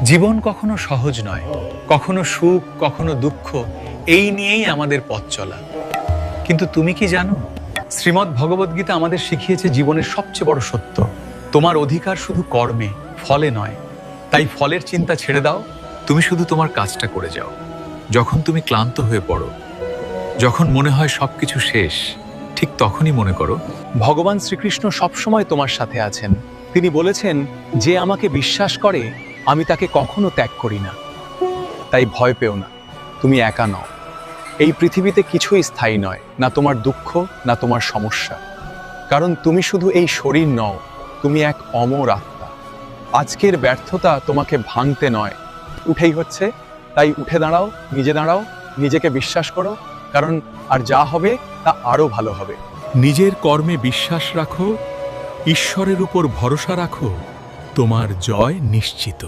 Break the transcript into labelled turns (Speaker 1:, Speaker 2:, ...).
Speaker 1: জীবন কখনো সহজ নয়, কখনো সুখ, কখনো দুঃখ, এই নিয়েই আমাদের পথ চলা। কিন্তু তুমি কি জানো, শ্রীমদ্ ভগবদ্গীতা আমাদের শিখিয়েছে জীবনের সবচেয়ে বড় সত্য, তোমার অধিকার শুধু কর্মে, ফলে নয়। তাই ফলের চিন্তা ছেড়ে দাও, তুমি শুধু তোমার কাজটা করে যাও। যখন তুমি ক্লান্ত হয়ে পড়ো, যখন মনে হয় সবকিছু শেষ, ঠিক তখনই মনে করো
Speaker 2: ভগবান শ্রীকৃষ্ণ সবসময় তোমার সাথে আছেন। তিনি বলেছেন, যে আমাকে বিশ্বাস করে আমি তাকে কখনো ত্যাগ করি না। তাই ভয় পেও না, তুমি একা নও। এই পৃথিবীতে কিছুই স্থায়ী নয়, না তোমার দুঃখ, না তোমার সমস্যা। কারণ তুমি শুধু এই শরীর নও, তুমি এক অমর আত্মা। আজকের ব্যর্থতা তোমাকে ভাঙতে নয়, উঠেই হচ্ছে। তাই উঠে দাঁড়াও, নিজে দাঁড়াও, নিজেকে বিশ্বাস করো, কারণ আর যা হবে তা আরো ভালো হবে।
Speaker 3: নিজের কর্মে বিশ্বাস রাখো, ঈশ্বরের উপর ভরসা রাখো, তোমার জয় নিশ্চিত।